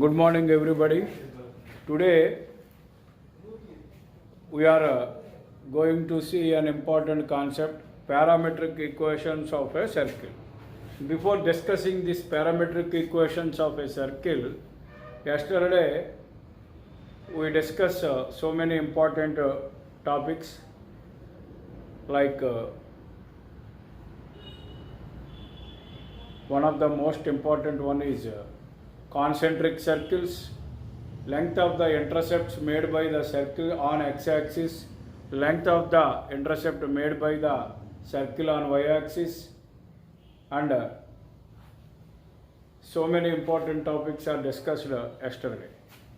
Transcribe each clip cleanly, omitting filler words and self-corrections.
Good morning, everybody. Today we are going to see an important concept, parametric equations of a circle. Before discussing these parametric equations of a circle, yesterday we discussed so many important topics like one of the most important one is concentric circles, length of the intercepts made by the circle on x-axis, length of the intercept made by the circle on y-axis, and so many important topics are discussed yesterday.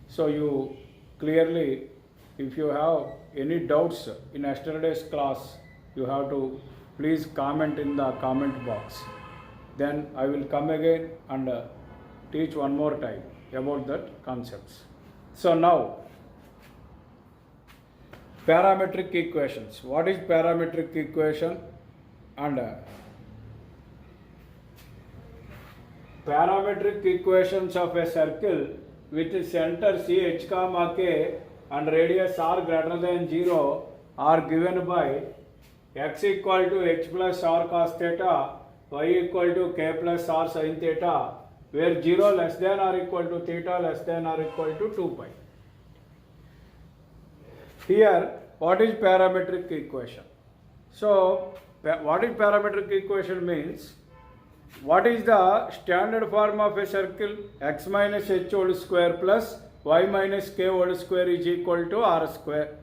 So you clearly, if you have any doubts in yesterday's class, you have to please comment in the comment box. Then I will come again and teach one more time about that concepts. So now, parametric equations. What is parametric equation? And parametric equations of a circle with center C h comma k and radius r greater than 0 are given by x equal to h plus r cos theta, y equal to k plus r sin theta, where 0 less than or equal to theta less than or equal to 2 pi. Here, what is parametric equation? So, what is parametric equation means? What is the standard form of a circle? X minus h whole square plus y minus k whole square is equal to r square.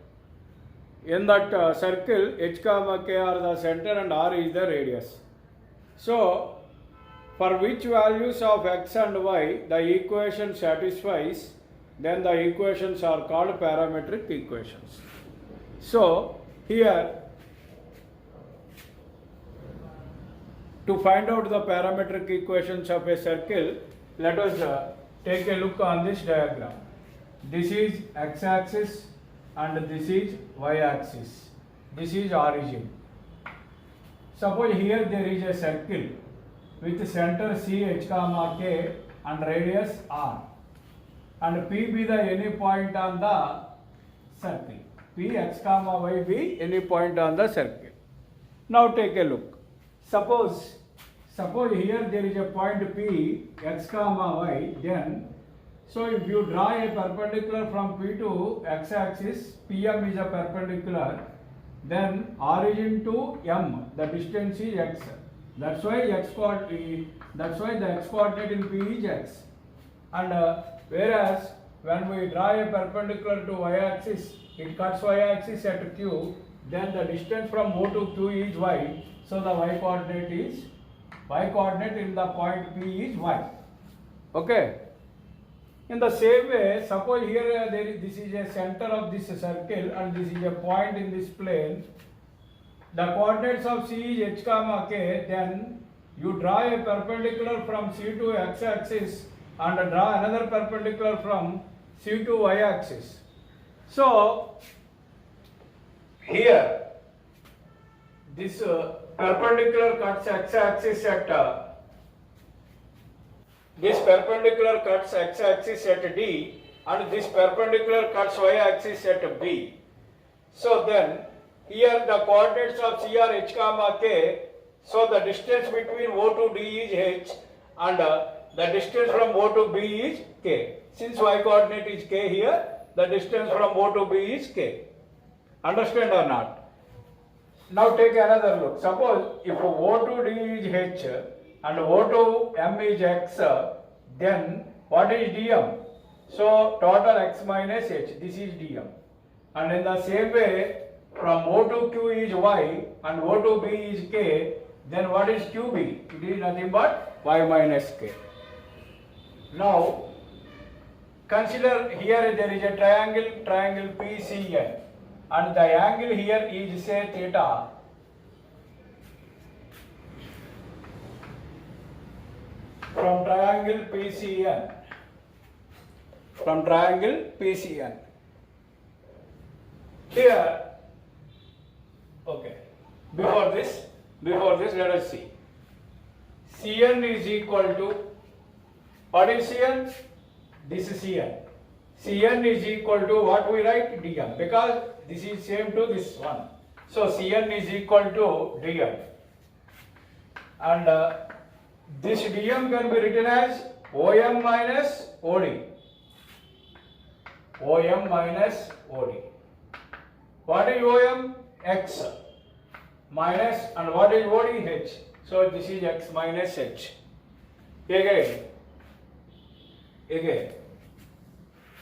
In that circle, h comma k are the center and r is the radius. So, for which values of x and y the equation satisfies, then the equations are called parametric equations. So, here to find out the parametric equations of a circle, let us take a look on this diagram. This is x-axis and this is y-axis. This is origin. Suppose here there is a circle with center C h comma k and radius r, and p be the any point on the circle. P x comma y be any point on the circle. Now take a look. Suppose here there is a point P x comma y, then so if you draw a perpendicular from P to x axis, PM is a perpendicular, then origin to M, the distance is x. That's why the x coordinate in P is x. And whereas when we draw a perpendicular to y axis, it cuts y axis at Q, then the distance from O to Q is y. So the y coordinate in the point P is y. Okay. In the same way, suppose here this is a center of this circle and this is a point in this plane. The coordinates of C is h comma k, then you draw a perpendicular from C to x axis and draw another perpendicular from C to y axis. So, here this perpendicular cuts x axis at D, and this perpendicular cuts y axis at B. So then here the coordinates of C are h comma k, so the distance between O to D is h and the distance from O to B is k. Since y coordinate is k here, the distance from O to B is k. Understand or not? Now take another look. Suppose if O to D is h and O to M is x, then what is dm? So total x minus h, this is dm. And in the same way, from O to Q is y and O to B is k, then what is QB? It is nothing but y minus k. Now, consider here there is a triangle PCN, and the angle here is say theta. From triangle PCN. Here, okay. Before this, let us see. Cn is equal to, what is Cn? this is Cn. Cn is equal to what we write? Dm, because this is same to this one. So Cn is equal to Dm, and this Dm can be written as Om minus Od. Om minus Od. What is Om? X minus, and what is Od? H. So this is X minus H. Again,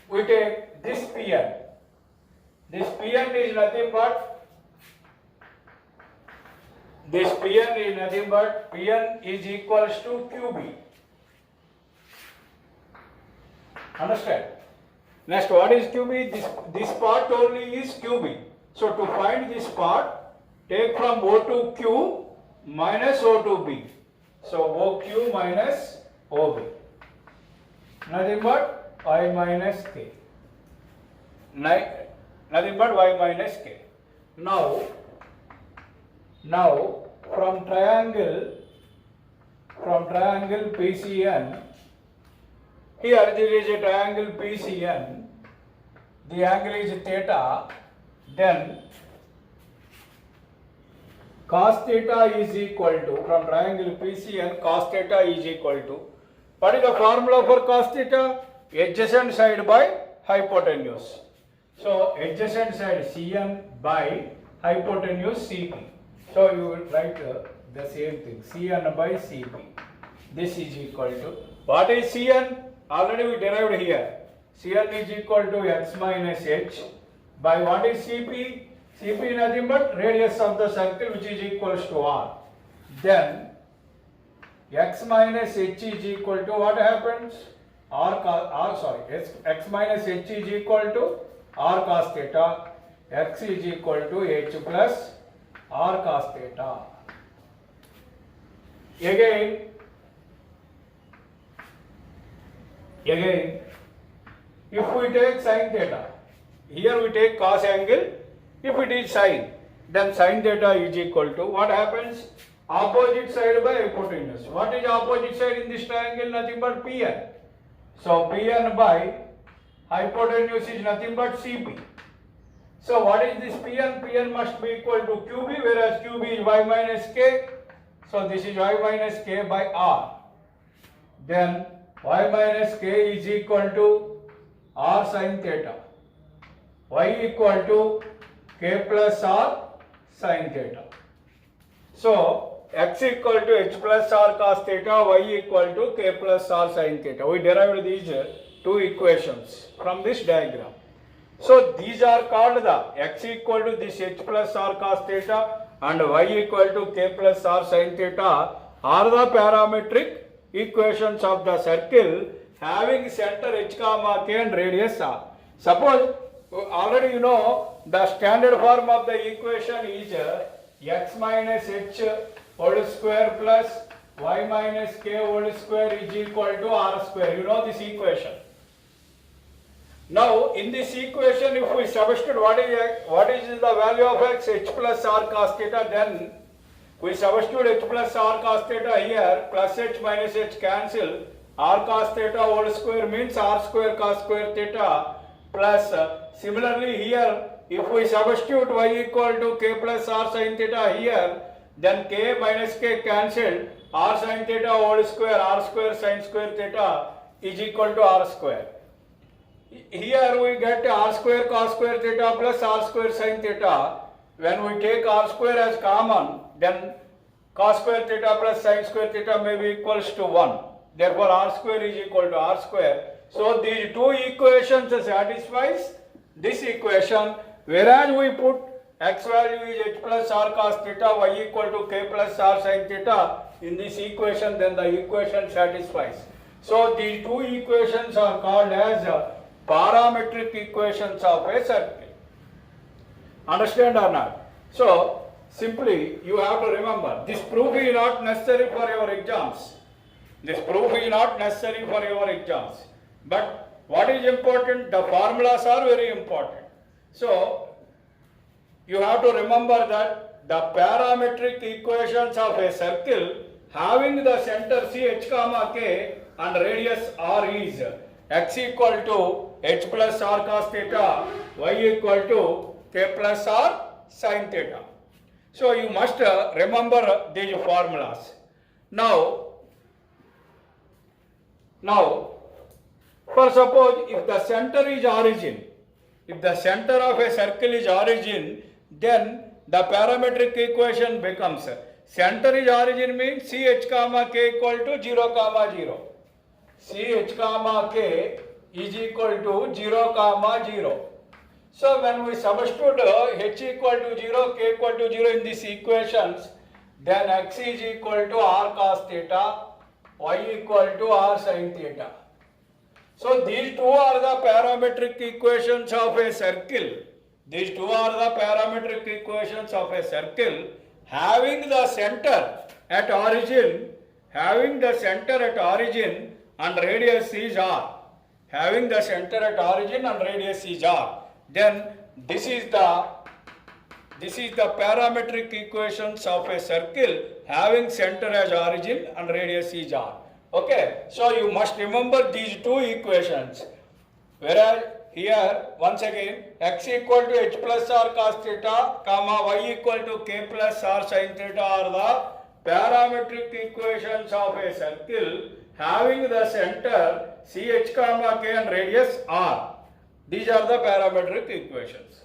we take this Pn. This Pn is nothing but Pn is equals to Qb. Understand? Next, what is Qb? This part only is Qb. So to find this part, take from O to Q minus O to B. So OQ minus OB. Nothing but Y minus K. Nothing but Y minus K. Now from triangle PCN, here there is a triangle PCN, the angle is theta, then cos theta is equal to, from triangle PCN, cos theta is equal to, what is the formula for cos theta? Adjacent side by hypotenuse. So adjacent side Cn by hypotenuse Cp. So you will write the same thing, Cn by Cp. This is equal to, what is Cn? Already we derived here. Cn is equal to x minus h by what is Cp? Cp nothing but radius of the circle, which is equals to r. Then x minus h is equal to what happens? X minus h is equal to r cos theta. X is equal to h plus r cos theta. Again, if we take sin theta, here we take cos angle. If it is sin, then sin theta is equal to what happens? Opposite side by hypotenuse. What is opposite side in this triangle? Nothing but Pn. So Pn by hypotenuse is nothing but Cp. So what is this Pn? Pn must be equal to Qb, whereas Qb is y minus k. So this is y minus k by r. Then y minus k is equal to r sin theta. Y equal to k plus r sin theta. So x equal to h plus r cos theta, y equal to k plus r sin theta. We derived these two equations from this diagram. So these are called the x equal to this h plus r cos theta and y equal to k plus r sin theta are the parametric equations of the circle having center h comma k and radius r. Suppose already you know the standard form of the equation is x minus h whole square plus y minus k whole square is equal to r square. You know this equation. Now in this equation, if we substitute what is the value of x, h plus r cos theta, then we substitute h plus r cos theta here, plus h minus h cancel, r cos theta whole square means r square cos square theta, plus similarly here if we substitute y equal to k plus r sin theta here, then k minus k cancelled, r sin theta whole square, r square sin square theta is equal to r square. Here we get r square cos square theta plus r square sin theta. When we take r square as common, then cos square theta plus sin square theta may be equals to 1. Therefore r square is equal to r square. So these two equations satisfies this equation, whereas we put x value is h plus r cos theta, y equal to k plus r sin theta in this equation, then the equation satisfies. So these two equations are called as parametric equations of a circle. Understand or not? So simply you have to remember, this proof is not necessary for your exams. This proof is not necessary for your exams. But what is important? The formulas are very important. So you have to remember that the parametric equations of a circle having the center C h comma k and radius r is x equal to h plus r cos theta, y equal to k plus r sin theta. So you must remember these formulas. Now, for suppose if the center is origin, if the center of a circle is origin, then the parametric equation becomes center is origin means ch comma k equal to 0 comma 0. ch comma k is equal to 0 comma 0. So when we substitute h equal to 0, k equal to 0 in these equations, then x is equal to r cos theta, y equal to r sin theta. So these two are the parametric equations of a circle. These two are the parametric equations of a circle having the center at origin, and radius is r. Having the center at origin and radius is r. Then this is the parametric equations of a circle having center as origin and radius is r. Okay, so you must remember these two equations. Whereas here once again x equal to h plus r cos theta, comma y equal to k plus r sin theta are the parametric equations of a circle having the center ch comma k and radius r. These are the parametric equations.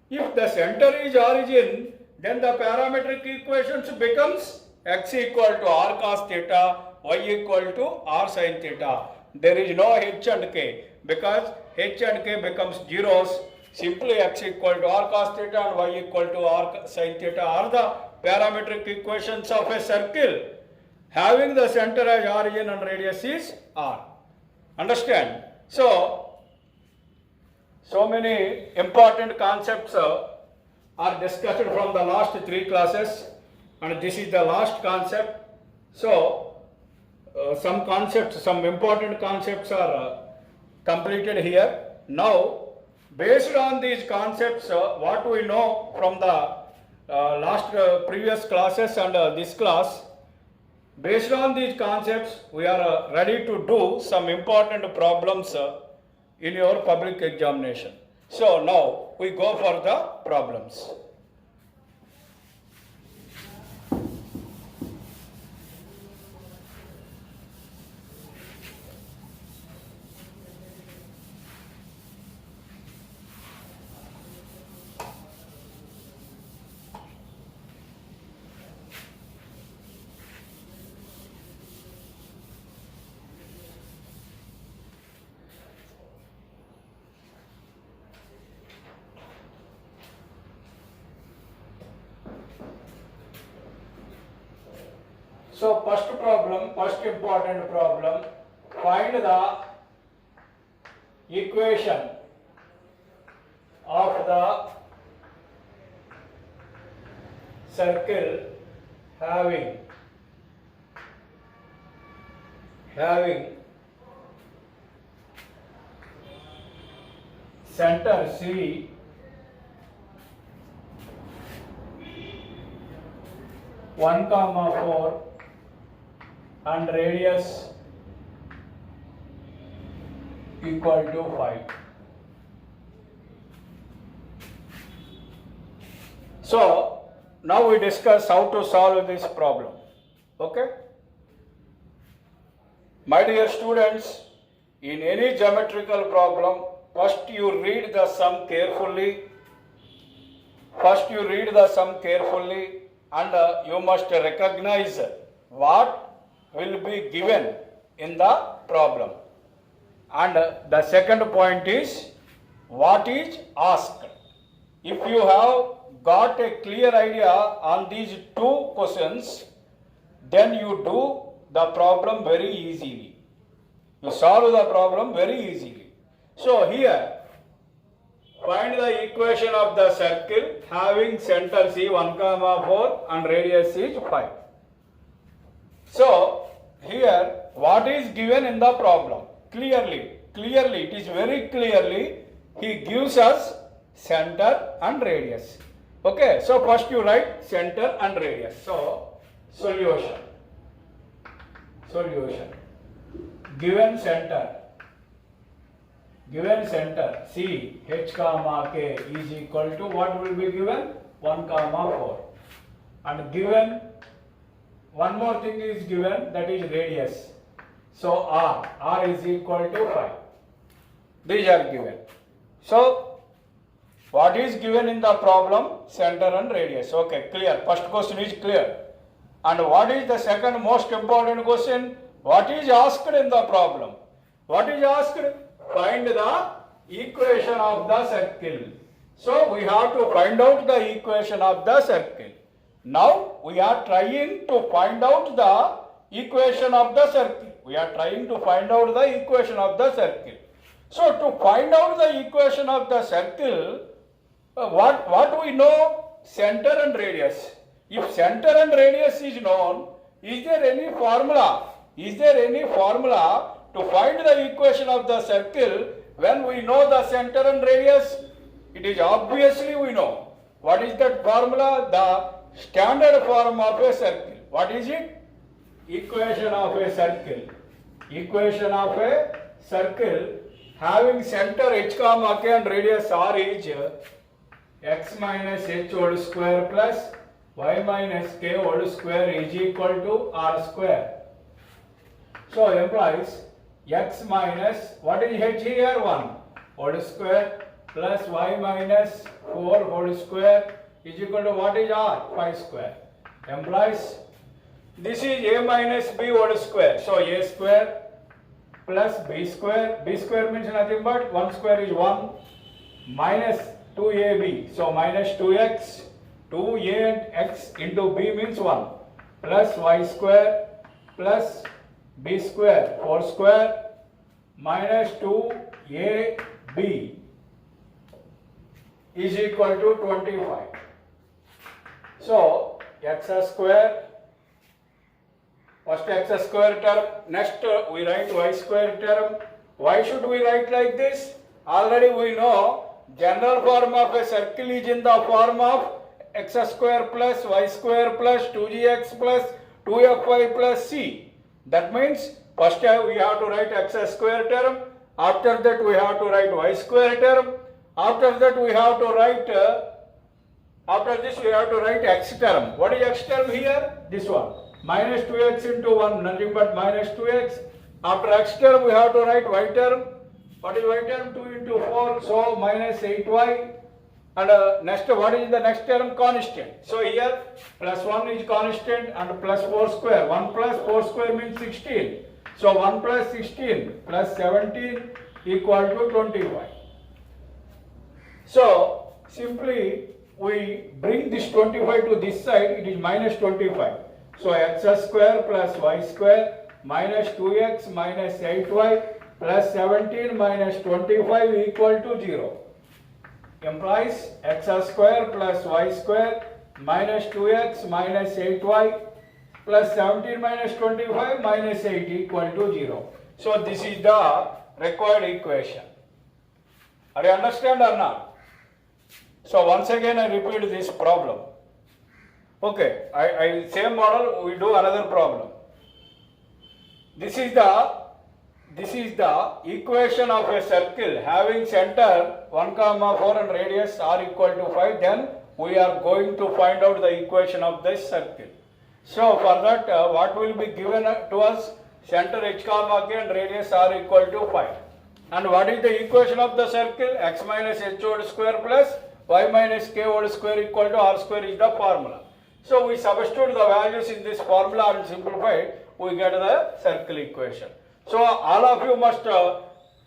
If the center is origin, then the parametric equations becomes x equal to r cos theta, y equal to r sin theta. There is no h and k because h and k becomes zeros. Simply x equal to r cos theta and y equal to r sin theta are the parametric equations of a circle having the center as origin and radius is r. Understand? So many important concepts are discussed from the last 3 classes, and this is the last concept. So some important concepts are completed here. Now, based on these concepts, what we know from the previous classes and this class, based on these concepts, we are ready to do some important problems in your public examination. So now we go for the problems. So first important problem, find the equation of the circle having center C, 1,4 and radius equal to 5. So now we discuss how to solve this problem. Okay? My dear students, in any geometrical problem, first you read the sum carefully. And you must recognize what will be given in the problem. And the second point is what is asked. If you have got a clear idea on these two questions, then you do the problem very easily. You solve the problem very easily. So here, find the equation of the circle having center C 1,4 and radius is 5. So here what is given in the problem? Clearly, it is very clearly he gives us center and radius. Okay, so first you write center and radius. So solution. Given center given center C H comma K is equal to what will be given 1 comma 4, and given one more thing is given, that is radius. So R is equal to 5. These are given. So what is given in the problem? Center and radius. Okay, clear. First question is clear. And what is the second most important question? What is asked in the problem? What is asked? Find the equation of the circle. So we have to find out the equation of the circle. Now we are trying to find out the equation of the circle. We are trying to find out the equation of the circle. So to find out the equation of the circle, what we know? Center and radius. If center and radius is known, is there any formula? Is there any formula to find the equation of the circle when we know the center and radius? It is obviously we know. What is that formula? The standard form of a circle. What is it? Equation of a circle. Equation of a circle having center h comma k and radius r is x minus h whole square plus y minus k whole square is equal to r square. So implies x minus, what is h here? 1 whole square plus y minus 4 whole square is equal to what is r? 5 square. Implies this is a minus b whole square. So a square plus b square. B square means nothing but 1 square is 1 minus 2ab. So minus 2x. 2a and x into b means 1 plus y square plus b square 4 square minus 2ab is equal to 25. So x square, first x square term, next we write y square term. Why should we write like this? Already we know general form of a circle is in the form of x square plus y square plus 2gx plus 2fy plus c. That means first we have to write x square term, after that we have to write y square term, after that we have to write after this we have to write x term. What is x term here? This one. Minus 2x into 1, nothing but minus 2x. After x term we have to write y term. What is y term? 2 into 4, so minus 8y. And next, what is the next term? Constant. So here plus 1 is constant and plus 4 square. 1 plus 4 square means 16. So 1 plus 16 plus 17 equal to 25. So simply we bring this 25 to this side, it is minus 25. So x square plus y square minus 2x minus 8y plus 17 minus 25 equal to 0. Implies x square plus y square minus 2x minus 8y plus 17 minus 25 minus 8 equal to 0. So this is the required equation. Are you understand or not? So once again I repeat this problem. Okay, I same model we do another problem. This is the equation of a circle having center 1 comma 4 and radius r equal to 5. Then we are going to find out the equation of this circle. So for that what will be given to us? Center h comma k and radius r equal to 5. And what is the equation of the circle? X minus h whole square plus y minus k whole square equal to r square is the formula. So we substitute the values in this formula and simplify, we get the circle equation. So all of you must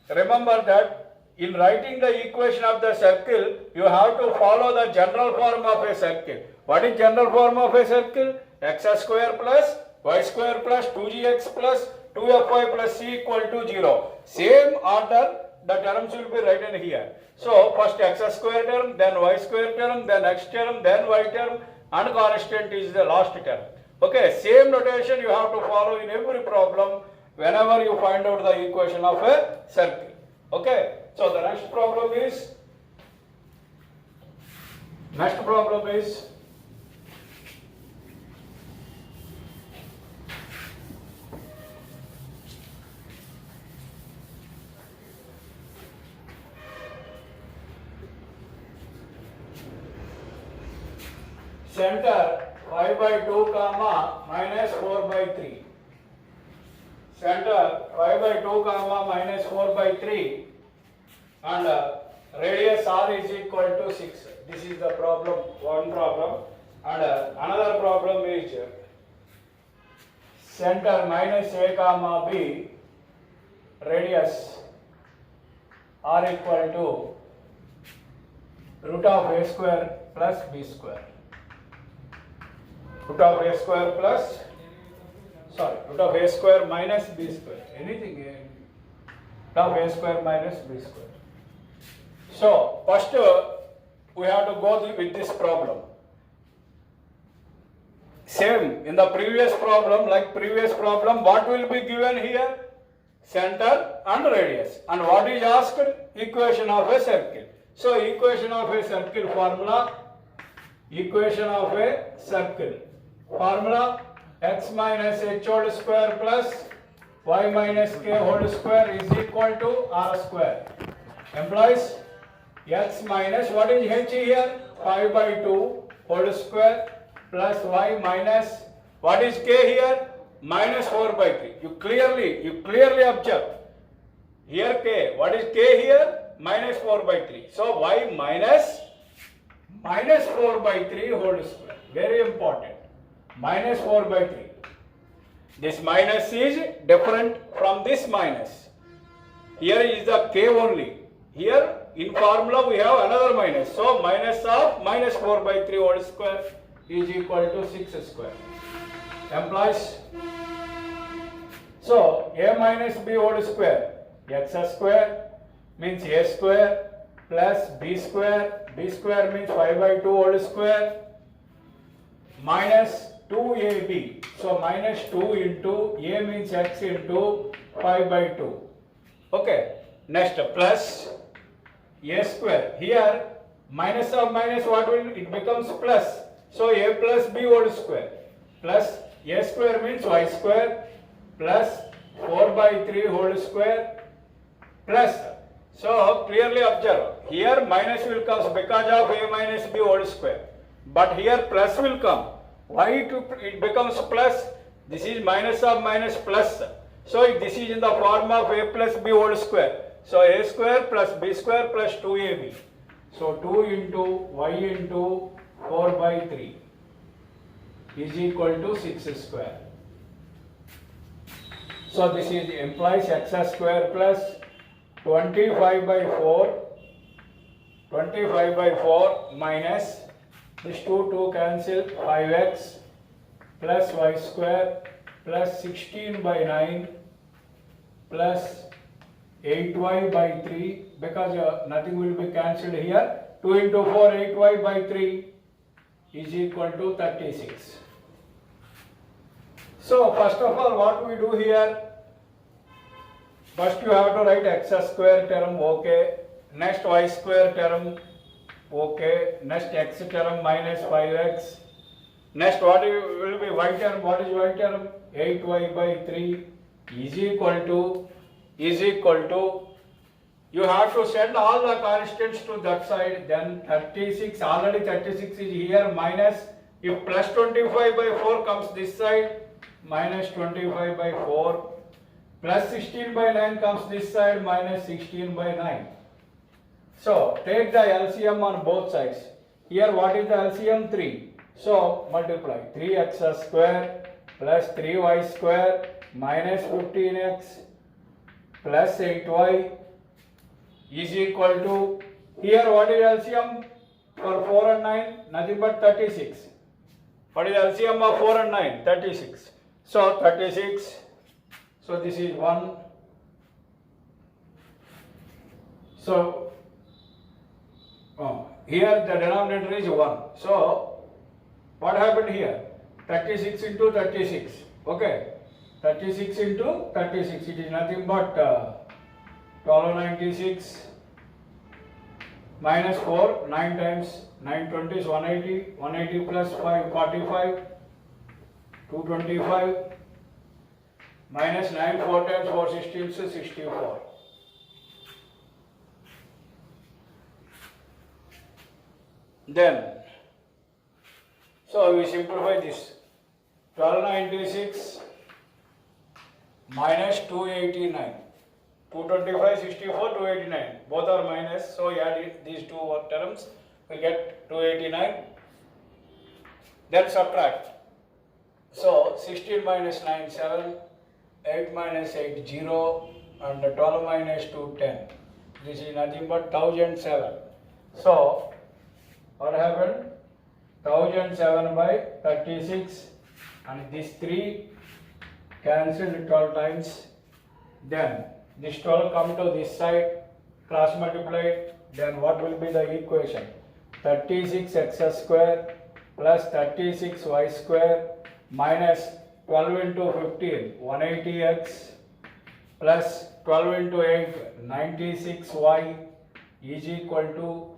remember that in writing the equation of the circle, you have to follow the general form of a circle. What is general form of a circle? X square plus y square plus 2gx plus 2fy plus c equal to 0. Same order, the terms will be written here. So first x square term, then y square term, then x term, then y term, and constant is the last term. Okay, same notation you have to follow in every problem whenever you find out the equation of a circle. Okay, so the next problem is center 5 by 2 comma minus 4 by 3. Center 5 by 2 comma minus 4 by 3 and radius r is equal to 6. This is the problem, one problem, and another problem is center minus a comma b, radius r equal to root of a square plus b square. Root of a square plus, root of a square minus b square. Anything, root of a square minus b square. So, first we have to go with this problem. Same in the previous problem, what will be given here? Center and radius. And what is asked? Equation of a circle. So, equation of a circle formula, x minus h whole square plus y minus k whole square is equal to r square. Implies x minus, what is h here? 5 by 2 whole square plus y minus, what is k here? Minus 4 by 3. You clearly observe. Here k, what is k here? Minus 4 by 3. So y minus 4 by 3 whole square. Very important. Minus 4 by 3. This minus is different from this minus. Here is the k only. Here in formula we have another minus. So minus of minus 4 by 3 whole square is equal to 6 square. Implies, so a minus b whole square, x square means a square plus b square means 5 by 2 whole square minus 2ab. So minus 2 into a means x into 5 by 2. Okay. Next plus a square. Here minus of minus, what will it becomes plus. So a plus b whole square plus a square means y square plus 4 by 3 whole square plus. So clearly observe, here minus will come because of a minus b whole square, but here plus will come. Why it becomes plus? This is minus of minus plus. So this is in the form of a plus b whole square. So a square plus b square plus 2ab. So 2 into y into 4 by 3 is equal to 6 square. So this is implies x square plus 25 by 4 minus this 2 cancel, 5x plus y square plus 16 by 9 plus 8y by 3, because nothing will be cancelled here. 2 into 4, 8y by 3 is equal to 36. So first of all, what we do here? First you have to write x square term, okay. Next y square term, okay. Next x term minus 5x. Next what will be y term? What is y term? 8y by 3 is equal to, you have to send all the constants to that side. Then 36, already 36 is here, minus, if plus 25 by 4 comes this side, minus 25 by 4, plus 16 by 9 comes this side, minus 16 by 9. So take the LCM on both sides. Here what is the LCM? 3. So multiply 3x square plus 3y square minus 15x plus 8y is equal to, here what is LCM for 4 and 9? Nothing but 36. What is LCM of 4 and 9? 36. So 36. So this is 1. So here the denominator is 1. So what happened here? 36 into 36. Okay. 36 into 36. It is nothing but 1296 minus 4. 9 times 920 is 180. 180 plus 5, 45. 225 minus 9, 4 times 4, 16, so 64. Then, So we simplify this. 1296 minus 289. 225, 64, 289. Both are minus. So add these two terms. We get 289. Then subtract. So 16 minus 9, 7. 8 minus 8, 0. And 12 minus 2, 10. This is nothing but 1007. So what happened? 1007 by 36. And these 3 cancelled 12 times. Then this 12 come to this side, cross multiplied, then what will be the equation? 36x square plus 36y square minus 12 into 15, 180x plus 12 into 8, 96y is equal to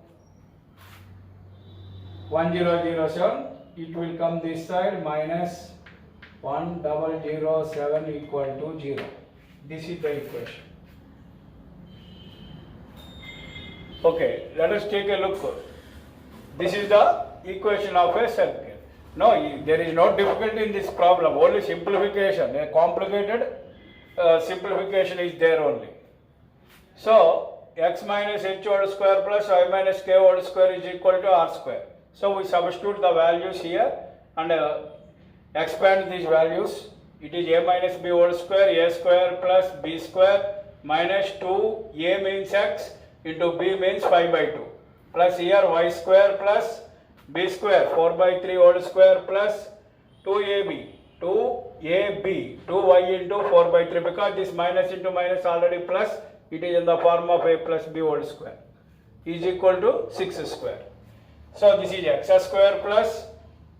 1007. It will come this side minus 1007 equal to 0. This is the equation. Okay, let us take a look. This is the equation of a circle. No, there is no difficulty in this problem, only simplification. A complicated simplification is there only. So, x minus h whole square plus y minus k whole square is equal to r square. So, we substitute the values here and expand these values. It is a minus b whole square, a square plus b square minus 2, a means x into b means 5 by 2 plus here y square plus b square 4 by 3 whole square plus 2ab 2y into 4 by 3 because this minus into minus already plus, it is in the form of a plus b whole square is equal to 6 square. So this is x square plus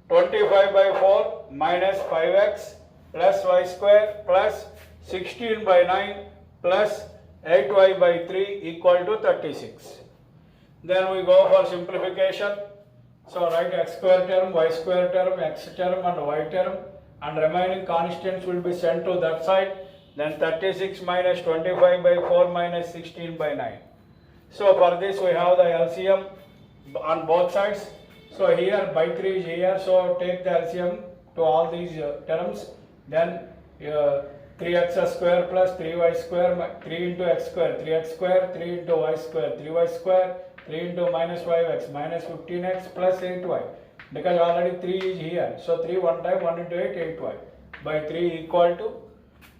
25 by 4 minus 5x plus y square plus 16 by 9 plus 8y by 3 equal to 36. Then we go for simplification. So write x square term, y square term, x term and y term, and remaining constants will be sent to that side. Then 36 minus 25 by 4 minus 16 by 9. So for this we have the LCM on both sides. So here by 3 is here, so take the LCM to all these terms. Then 3x square plus 3y square, 3 into x square, 3x square, 3 into y square, 3y square, 3 into minus 5x minus 15x plus 8y, because already 3 is here. So 3 one time, 1 into 8, 8y by 3 equal to.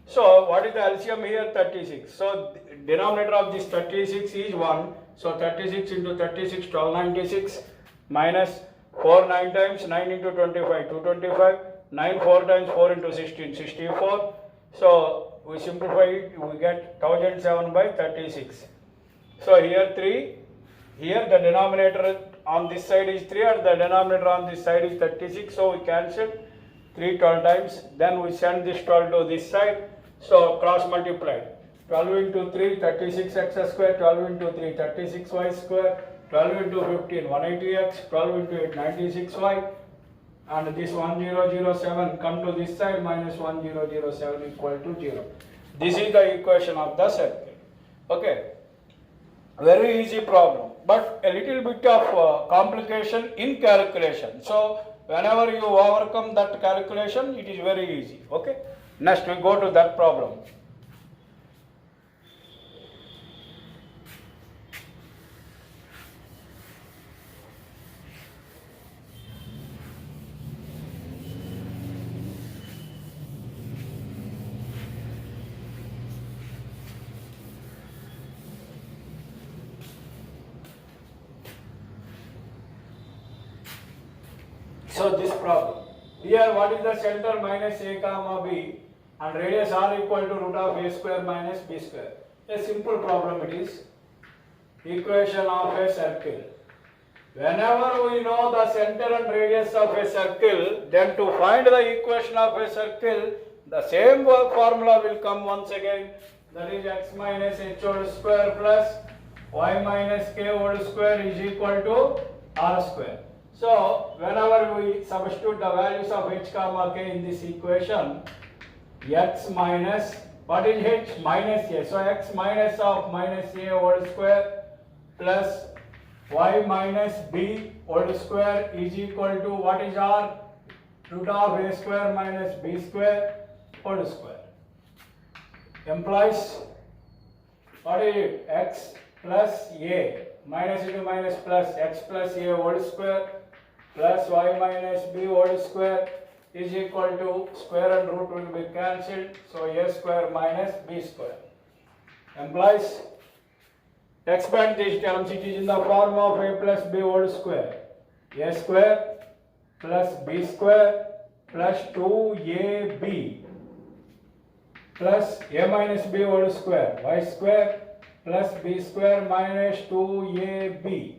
So what is the LCM here? 36. So denominator of this 36 is 1. So 36 into 36, 1296 minus 4 9 times, 9 into 25, 225, 9 4 times 4 into 16, 64. So we simplify it, we get 1007 by 36. So here 3, here the denominator on this side is 3 and the denominator on this side is 36. So we cancel 3 12 times. Then we send this 12 to this side. So cross multiply. 12 into 3, 36x square, 12 into 3, 36y square, 12 into 15, 180x, 12 into 8, 96y. And this 1007 come to this side minus 1007 equal to 0. This is the equation of the circle. Okay, very easy problem, but a little bit of complication in calculation. So whenever you overcome that calculation, it is very easy. Okay, next we go to that problem. So this problem, here what is the center minus a comma b and radius r equal to root of a square minus b square. A simple problem it is. Equation of a circle. Whenever we know the center and radius of a circle, then to find the equation of a circle, the same formula will come once again. That is x minus h whole square plus y minus k whole square is equal to r square. So whenever we substitute the values of h comma k in this equation, x minus, what is h? Minus a. So x minus of minus a whole square plus y minus b whole square is equal to what is r? root of a square minus b square whole square implies what is it? X plus a minus into minus plus x plus a whole square plus y minus b whole square is equal to square and root will be cancelled, so a square minus b square implies expand these terms. It is in the form of a plus b whole square, a square plus b square plus 2ab plus a minus b whole square, y square plus b square minus 2ab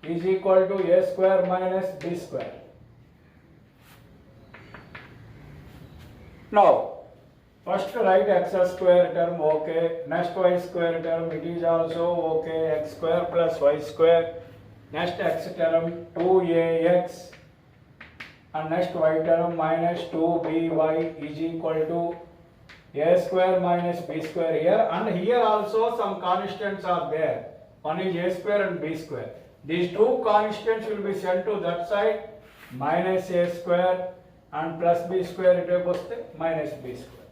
is equal to a square minus b square. Now, first write x square term, okay. Next y square term, it is also okay. X square plus y square. Next x term 2ax and next y term minus 2by is equal to a square minus b square here, and here also some constants are there. One is a square and b square. These two constants will be sent to that side, minus a square and plus b square, it will be minus b square.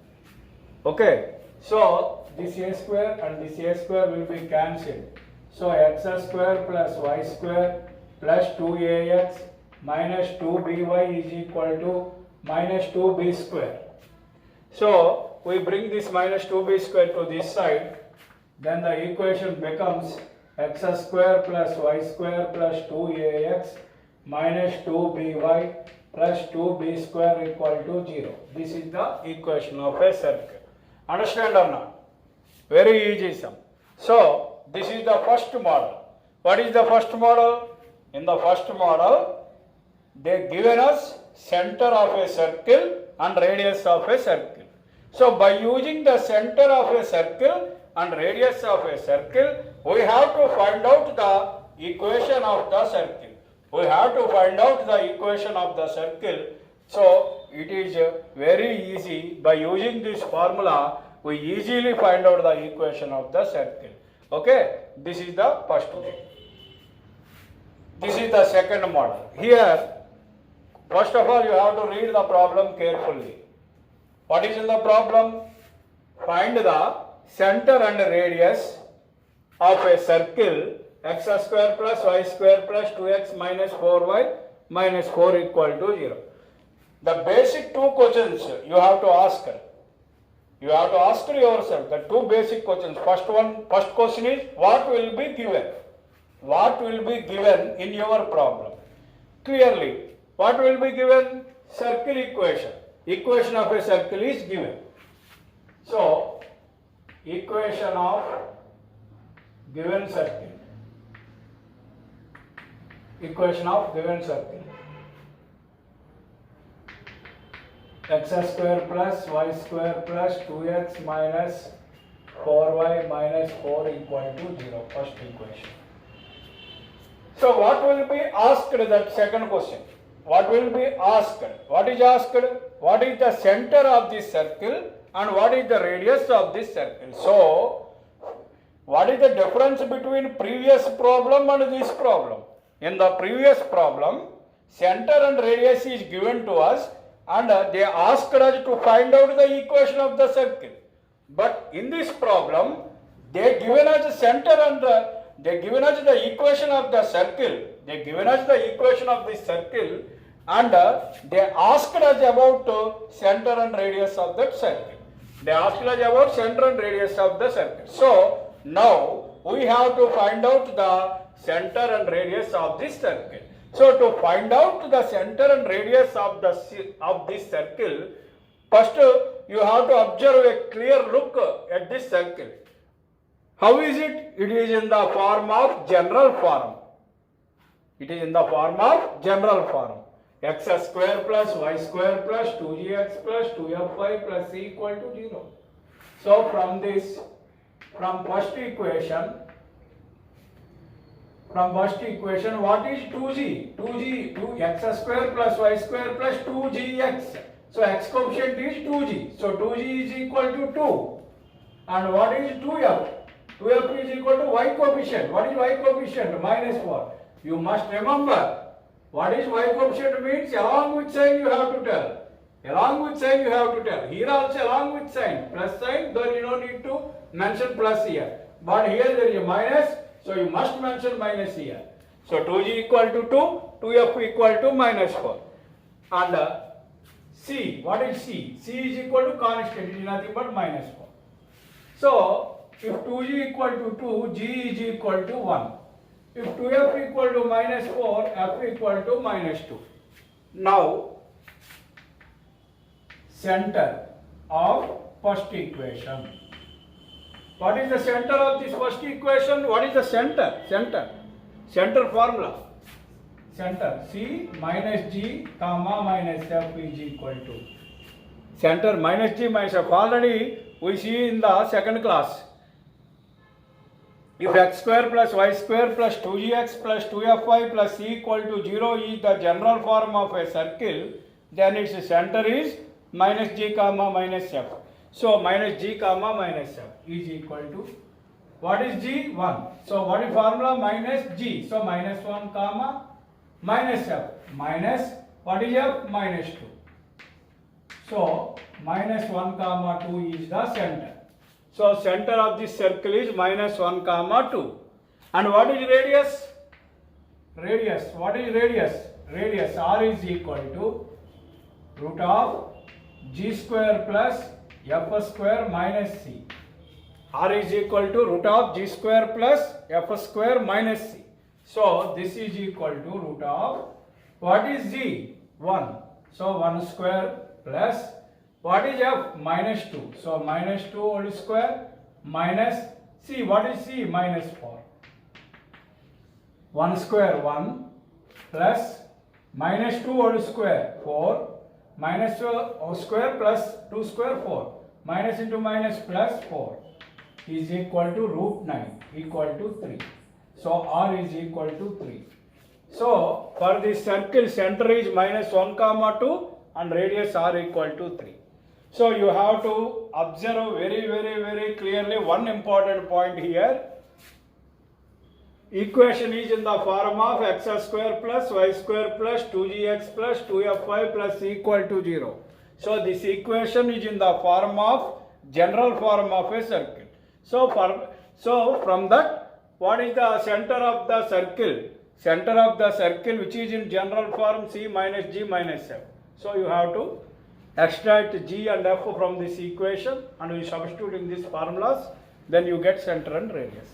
Okay, so this a square and this a square will be cancelled. So x square plus y square plus 2ax minus 2by is equal to minus 2b square. So we bring this minus 2b square to this side, then the equation becomes x square plus y square plus 2ax minus 2by plus 2b square equal to 0. This is the equation of a circle. Understand or not? Very easy sum. So this is the first model. What is the first model? In the first model, they given us center of a circle and radius of a circle. So by using the center of a circle and radius of a circle, we have to find out the equation of the circle. We have to find out the equation of the circle. So it is very easy. By using this formula, we easily find out the equation of the circle. Okay, this is the first thing. This is the second model. Here, first of all, you have to read the problem carefully. What is in the problem? Find the center and radius of a circle x square plus y square plus 2x minus 4y minus 4 equal to 0. The basic two questions you have to ask. You have to ask yourself the two basic questions. First question is, what will be given? What will be given in your problem? Clearly, what will be given? Circle equation. Equation of a circle is given. So, equation of given circle. Equation of given circle. X square plus y square plus 2x minus 4y minus 4 equal to 0. First equation. So what will be asked, that second question? What will be asked? What is asked? What is the center of this circle and what is the radius of this circle? So, what is the difference between previous problem and this problem? In the previous problem, center and radius is given to us and they asked us to find out the equation of the circle. But in this problem, they given us the center and they given us the equation of the circle. They given us the equation of this circle and they asked us about center and radius of that circle. They asked us about center and radius of the circle. So now we have to find out the center and radius of this circle. So to find out the center and radius of this circle, first you have to observe a clear look at this circle. How is it? It is in the form of general form. It is in the form of general form. X square plus y square plus 2gx plus 2fy plus c equal to 0. So from this, from first equation, what is 2g? 2x square plus y square plus 2gx. So x coefficient is 2g. So 2g is equal to 2. And what is 2f? 2f is equal to y coefficient. What is y coefficient? Minus 4. You must remember What is y coefficient means? Along with sign you have to tell. Along with sign you have to tell. Here also along with sign. Plus sign, then you don't need to mention plus here. But here there is a minus, so you must mention minus here. So 2g equal to 2, 2f equal to minus 4. And c, what is c? c is equal to constant, it is nothing but minus 4. So if 2g equal to 2, g is equal to 1. If 2f equal to minus 4, f equal to minus 2. Now, center of first equation. What is the center of this first equation? What is the center? Center formula. Center c minus g comma minus f is equal to. Center minus g minus f. Already we see in the second class. If x square plus y square plus 2gx plus 2fy plus c equal to 0 is the general form of a circle, then its center is minus g comma minus f. So minus g comma minus f is equal to, what is g? 1. So what is formula? Minus g. So minus 1 comma minus f. Minus, what is f? Minus 2. So minus 1 comma 2 is the center. So center of this circle is minus 1 comma 2. And what is radius? Radius. What is radius? Radius r is equal to root of g square plus f square minus c. R is equal to root of g square plus f square minus c. So this is equal to root of, what is g? 1. So 1 square plus, what is f? Minus 2. So minus 2 whole square minus c. What is c? Minus 4. 1 square 1 plus minus 2 whole square 4 minus 2 square plus 2 square 4. Minus into minus plus 4 is equal to root 9 equal to 3. So r is equal to 3. So for this circle, center is minus 1 comma 2 and radius r equal to 3. So you have to observe very clearly one important point here. Equation is in the form of x square plus y square plus 2gx plus 2fy plus equal to 0. So this equation is in the form of general form of a circle. So from that, what is the center of the circle? Center of the circle which is in general form c minus g minus f. So you have to extract g and f from this equation and you substitute in these formulas, then you get center and radius.